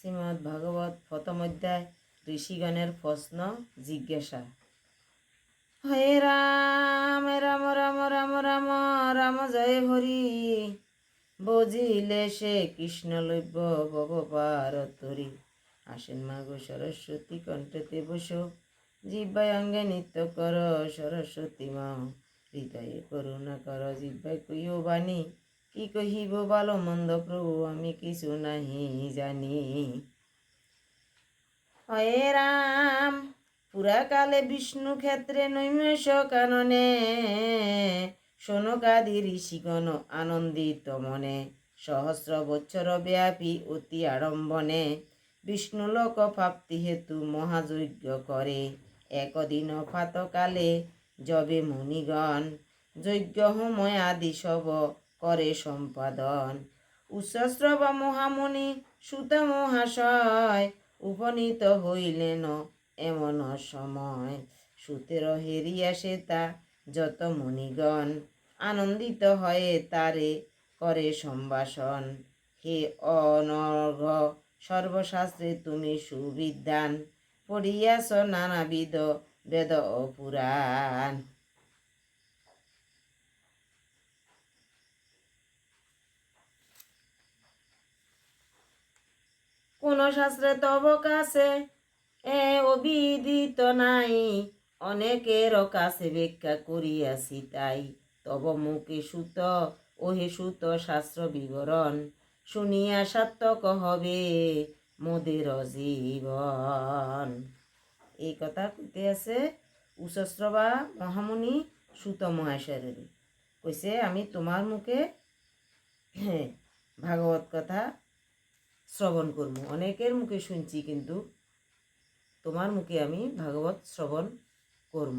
শ্রীমদ্ ভাগবত প্রথম অধ্যায় ঋষিগণের প্রশ্ন জিজ্ঞাসা। হে রাম রাম রাম রাম রাম রাম জয় হরি, বুঝিলে সে কৃষ্ণ লভ্য ভব পারতরি। আসেন মাগো সরস্বতী কণ্ঠতে বসো, জিহ্বায় অঙ্গে নৃত্য কর সরস্বতী মা। হৃদয়ে করুণা কর জিহ্বায় কইও বাণী, কি কহিব ভালো মন্দ প্রভু আমি কিছু নাহি জানি। হে রাম পুরাকালে বিষ্ণু ক্ষেত্রে নৈমেষ কাননে, শোনকাদি ঋষিগণ আনন্দিত মনে। সহস্র বৎসর ব্যাপী অতি আড়ম্বনে, বিষ্ণুলোক প্রাপ্তি হেতু মহাযজ্ঞ করে। একদিন প্রাতকালে যবে মুনিগণ, যজ্ঞ হোময় আদি সব করে সম্পাদন। উচ্চশ্রব মহামুনি সুত মহাশয়, উপনীত হইলেন এমন সময়। সুতের হেরিয়া সে তা যত মুনিগণ, আনন্দিত হয়ে তারে করে সম্ভাষণ। হে অনর্ঘ সর্বশাস্ত্রে তুমি সুবিদ্বান, পড়িয়াছ নানাবিধ বেদ ও পুরাণ। কোন শাস্ত্রে তব কাছে অবিদিত নাই, অনেকের কাছে ব্যাখ্যা করিয়াছি তাই। তব মুখে সুত ওহে সুত শাস্ত্র বিবরণ, শুনিয়া সার্থক হবে মোদের জীবন। এই কথা কইতে আছে উচ্চশ্রবা মহামুনি সুত মহেশ্বরের। কইছে আমি তোমার মুখে ভাগবত কথা শ্রবণ করবো। অনেকের মুখে শুনছি, কিন্তু তোমার মুখে আমি ভাগবত শ্রবণ করব।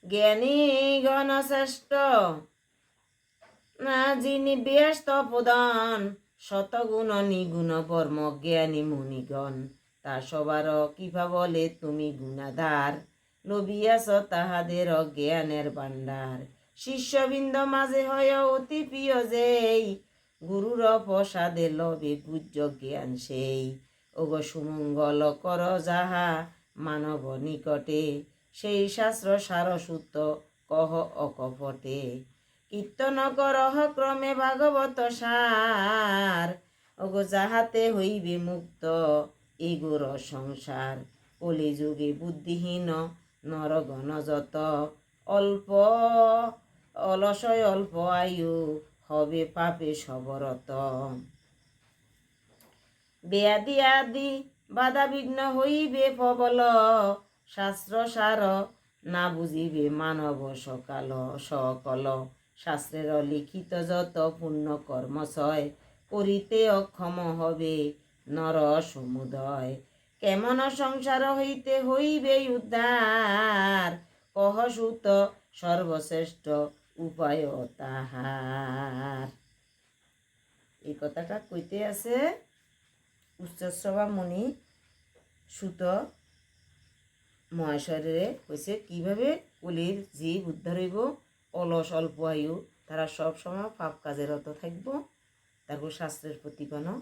জ্ঞানী গণশ্রেষ্ঠ না যিনি ব্যস্ত প্রদান, শতগুণ নিগুণ পরম জ্ঞানী মুনিগণ। তা সবার কিভা বলে তুমি গুণাধার, লভিয়াছ তাহাদের জ্ঞানের ভাণ্ডার। শিষ্যবৃন্দ মাঝে হয় অতি প্রিয় যেই, গুরুর প্রসাদে লবে গুহ্য জ্ঞান সেই। ওগো সুমঙ্গল কর যাহা মানব নিকটে, সেই শাস্ত্র সারসূত কহ অকপটে। কীর্তন করহ ক্রমে ভাগবত সার, ওগো যাহাতে হইবে মুক্ত এগোর সংসার। কলিযুগে বুদ্ধিহীন নরগণ যত, অল্প অলসয় অল্প আয়ু হবে পাপে সবরত। ব্যাধি আদি বাধা বিঘ্ন হইবে প্রবল, শাস্ত্র সার না বুঝিবে মানব সকাল সকল। শাস্ত্রের লিখিত যত পুণ্য কর্মশয়, করিতে অক্ষম হবে নর সমুদয়। কেমন সংসার হইতে হইবে উদ্ধার, কহ সুত সর্বশ্রেষ্ঠ উপায় তাহার। এই কথাটা কইতে আছে উচ্চশ্রবা মুনি সুত মহেশ্বরে। কইছে কিভাবে কলির জীব উদ্ধার হইব। অলস অল্প আয়ু, তারা সবসময় পাপ কাজে রত থাকবো, তারপর শাস্ত্রের প্রতি কোনো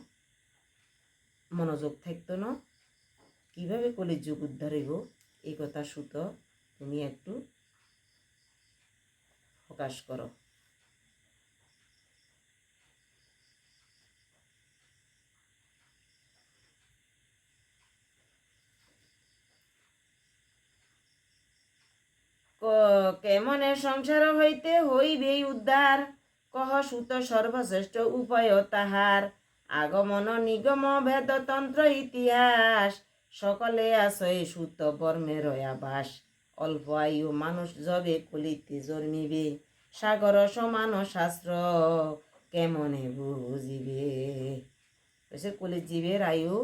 মনোযোগ থাকতো না। কিভাবে কলির যুগ উদ্ধার হইব এই কথা সুত তুমি একটু প্রকাশ করো। কেমনে সংসার হইতে হইবে উদ্ধার, কহ সুত সর্বশ্রেষ্ঠ উপায় তাহার। আগমন নিগম ভেদ তন্ত্র ইতিহাস, সকলে আসে সুত বর্মের আবাস। অল্প আয়ু মানুষ যবে কলিতে জন্মিবে, সাগর সমান শাস্ত্র কেমনে বুঝিবে। কলির জীবের আয়ু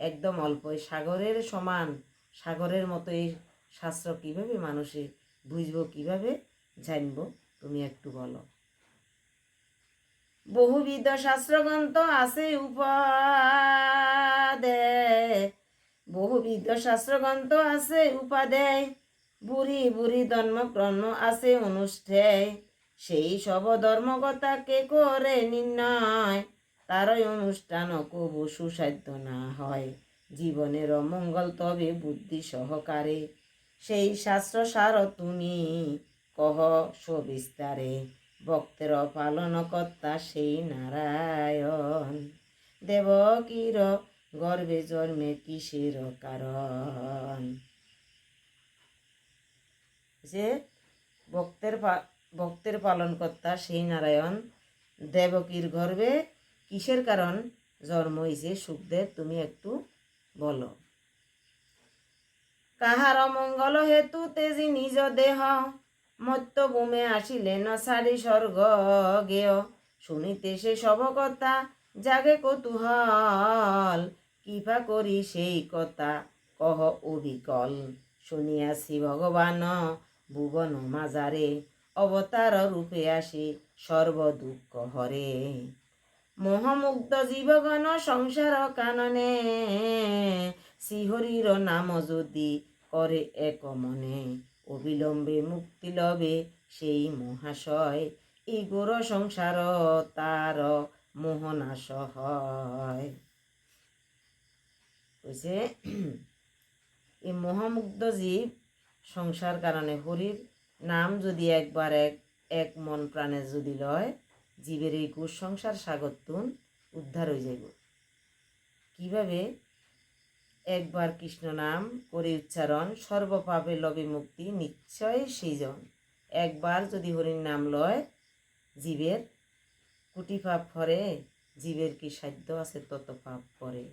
একদম অল্প, সাগরের সমান, সাগরের মতো এই শাস্ত্র কিভাবে মানুষে বুঝবো, কিভাবে জানবো, তুমি একটু বলো। বহুবিধ শাস্ত্রগ্রন্থ আছে উপাদেয়, বহুবিধ শাস্ত্রগ্রন্থ আছে উপাদেয়। বুড়ি বুড়ি ধর্মক্রম আছে অনুষ্ঠায়, সেই সব ধর্মকথা কে করে নির্ণয়, তারই অনুষ্ঠান কবু সুসাধ্য না হয়, জীবনের অমঙ্গল তবে বুদ্ধি সহকারে, সেই শাস্ত্র সার তুমি কহ সবিস্তারে, ভক্তের পালন কর্তা সেই নারায়ণ, দেবকীর গর্ভে জন্মে কিসের কারণ। যে ভক্তের পালনকর্তা সেই নারায়ণ দেবকীর গর্ভে কিসের কারণ জন্ম হয়েছে, সুখদেব তুমি একটু বলো। কাহার মঙ্গল হেতু তেজি নিজ দেহ, মর্ত্যভূমে আসিলেন সারি স্বর্গ গেয়, শুনিতে সে সব কথা জাগে কৌতূহল, কৃপা করি সেই কথা কহ অবিকল, শুনিয়াছি ভগবান ভুবন মাজারে, অবতার রূপে আসি সর্ব দুঃখ হরে, মোহমুগ্ধ জীবগণ সংসার কাননে, শ্রীহরির নাম যদি করে এক মনে, অবিলম্বে মুক্তি লবে সেই মহাশয়, এই গোর সংসার তার মোহনাশ হয়। বুঝছে এই মোহমুগ্ধ জীব সংসার কারণে হরির নাম যদি একবার এক মন প্রাণে যদি লয়, জীবের এই কুসংসার সাগর তুন উদ্ধার হয়ে যাইব। কিভাবে? একবার কৃষ্ণ নাম করে উচ্চারণ সর্বপাপে লবে মুক্তি নিশ্চয় সেইজন, একবার যদি হরির নাম লয় জীবের কোটি পাপ ফরে, জীবের কি সাধ্য আছে তত পাপ করে।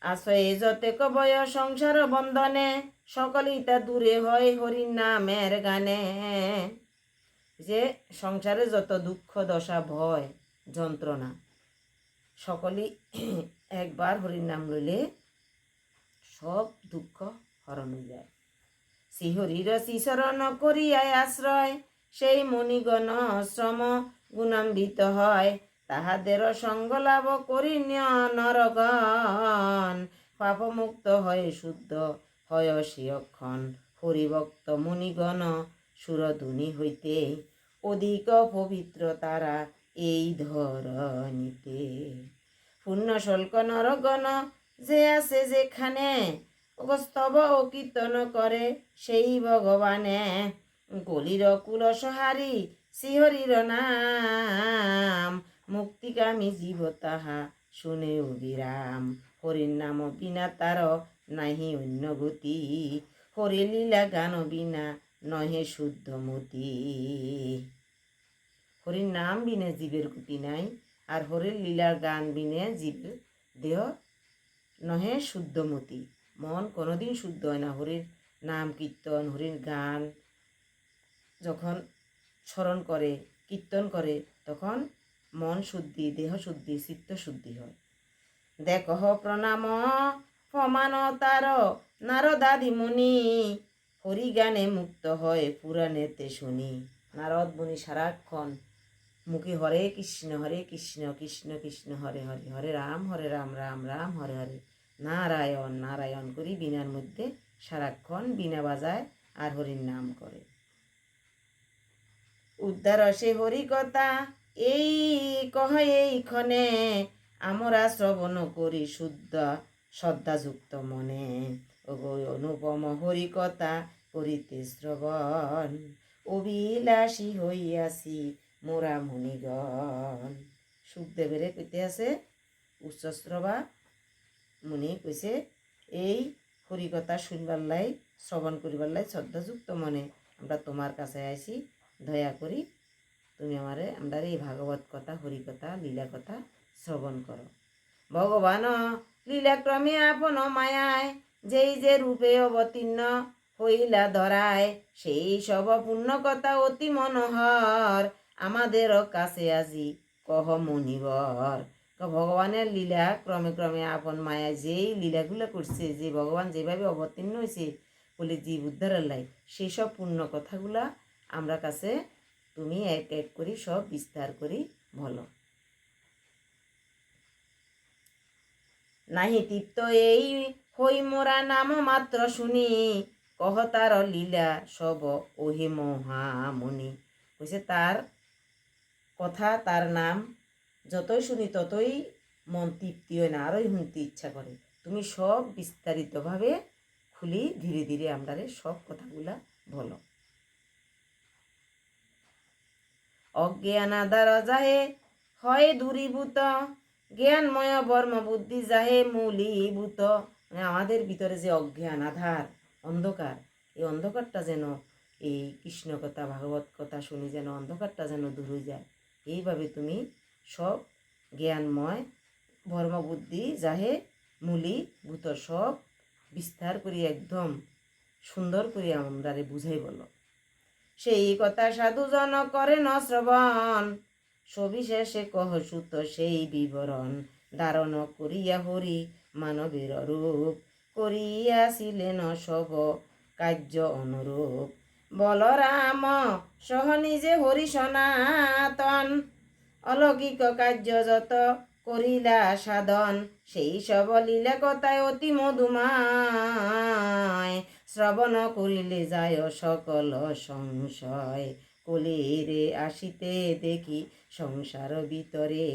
আশ্রয়ে যতেক বয় সংসার বন্ধনে, সকলেই তা দূরে হয় হরির নামের গানে, যে সংসারে যত দুঃখ দশা ভয় যন্ত্রণা সকলেই একবার হরির নাম লইলে সব দুঃখ হরণ হয়ে যায়। শ্রীহরির শ্রীচরণ করিয়ায় আশ্রয়, সেই মণিগণ শ্রম গুণান্বিত হয়, তাহাদের সঙ্গ লাভ করি নরগণ, পাপমুক্ত হয়ে শুদ্ধ হয় সিয়ক্ষণ, হরিভক্ত মুনিগণ সুরধুনি হইতে, অধিক পবিত্র তারা এই ধরণীতে, পুণ্য শুল্ক নরগণ যে আছে যেখানে, স্তব ও কীর্তন করে সেই ভগবানে, কলির কুলসহারি শ্রীহরির নাম, মুক্তিকামী জীব তাহা শুনে অবিরাম, হরির নাম বিনা তার নাহি অন্য গতি, হরি লীলা গান বিনা নহে শুদ্ধ মতি। হরির নাম বিনে জীবের গতি নাই, আর হরির লীলার গান বিনে জীবের দেহ নহে শুদ্ধমতি, মন কোনোদিন শুদ্ধ হয় না। হরির নাম কীর্তন হরির গান যখন স্মরণ করে কীর্তন করে তখন মন শুদ্ধি, দেহ শুদ্ধি, চিত্ত শুদ্ধি হয়। দেখ প্রণাম প্রমাণ তার নারদাদি মুনি, হরি গানে মুক্ত হয় পুরাণেতে শুনি। নারদ মুনি সারাক্ষণ মুখে হরে কৃষ্ণ কৃষ্ণ কৃষ্ণ হরে হরে, হরে রাম রাম রাম হরে হরে, নারায়ণ নারায়ণ করি বিনার মধ্যে সারাক্ষণ বিনা বাজায় আর হরির নাম করে। উদ্ধার সে হরি কথা এই কহ এইক্ষণে, আমরা শ্রবণ করি শুদ্ধ শ্রদ্ধাযুক্ত মনে, ওগো অনুপম হরি কথা করিতে শ্রবণ, অভিলাষী হইয়াছি মোরা মুনিগণ। সুখদেবের কইতে আছে উচ্চশ্রবা মুনি কইছে এই হরিকথা শুনবার লাই শ্রবণ করিবার লাই শ্রদ্ধাযুক্ত মনে আমরা তোমার কাছে আইছি, দয়া করি তুমি আমারে আমরা এই ভাগবত কথা হরিকথা লীলা কথা শ্রবণ করো। ভগবান লীলাক্রমে আপন মায়ায় যেই যে রূপে অবতীর্ণ হইলা ধরায়, সেই সব পূর্ণ কথা অতি মনোহর আমাদের কাছে আজি কহ মনিবর। ভগবানের লীলা ক্রমে ক্রমে আপন মায়া যেই লীলাগুলো করছে, যে ভগবান যেভাবে অবতীর্ণ হয়েছে বলে জীব উদ্ধারের লাই, সেই সব পূর্ণ কথাগুলা আমরা কাছে তুমি এক এক করি সব বিস্তার করি বলো। নাহি তৃপ্ত এই হই মোরা নাম মাত্র শুনি, কহ তার লীলা সব ওহে মহামণি। বলছে তার কথা, তার নাম যতই শুনি ততই মন তৃপ্তি হয় না, আরোই শুনতে ইচ্ছা করে। তুমি সব বিস্তারিতভাবে খুলি ধীরে ধীরে আমরারে সব কথাগুলা বলো। অজ্ঞান আধার যাহে হয় দূরীভূত, জ্ঞানময় বর্ম বুদ্ধি যাহে মূলীভূত। মানে আমাদের ভিতরে যে অজ্ঞান আধার অন্ধকার, এই অন্ধকারটা যেন এই কৃষ্ণ কথা ভাগবত কথা শুনি যেন অন্ধকারটা যেন দূর হয়ে যায়। এইভাবে তুমি সব জ্ঞানময় বর্মবুদ্ধি যাহে মূলীভূত সব বিস্তার করি একদম সুন্দর করে আমরারে বুঝাই বলো। সেই কথা সাধুজন করে ন শ্রবণ, সবিশেষে কহ সুত সেই বিবরণ। ধারণ করিয়া হরি মানবের রূপ, করিয়াছিলেন সব কার্য অনুরূপ। বলরাম সহ নিজে হরি সনাতন, অলৌকিক কার্য যত করিলা সাধন। সেই সব লীলা কথায় অতি মধুমায়, শ্রবণ করিলে যায় সকল সংশয়। কলিরে আসিতে দেখি সংসার ভিতরে,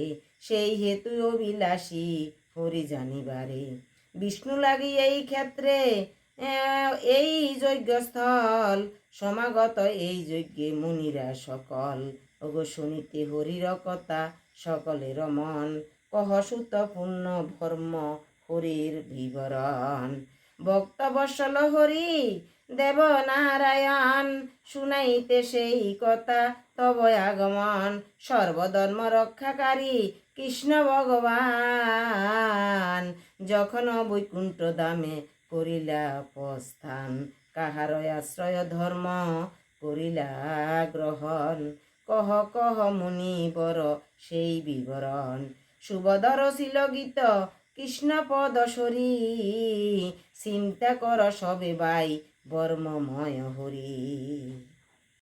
সেই হেতু অভিলাষী হরি জানিবারে। বিষ্ণু লাগি এই ক্ষেত্রে এই যজ্ঞস্থল, সমাগত এই যজ্ঞে মুনিরা সকল। ওগো শুনিতে হরির কথা সকলের মন, কহ সুত পূর্ণ ধর্ম হরির বিবরণ। ভক্তবৎসল হরি দেব নারায়ণ, শুনাইতে সেই কথা তব আগমন। সর্বধর্ম রক্ষাকারী কৃষ্ণ ভগবান, যখন বৈকুণ্ঠ ধামে করিলা প্রস্থান। কাহার আশ্রয় ধর্ম করিলা গ্রহণ, কহ কহ মুনি বর সেই বিবরণ। সুভদ্র ছিল গীত কৃষ্ণ পদ সরি, চিন্তা কর সবে বাই বর্মময় হরি।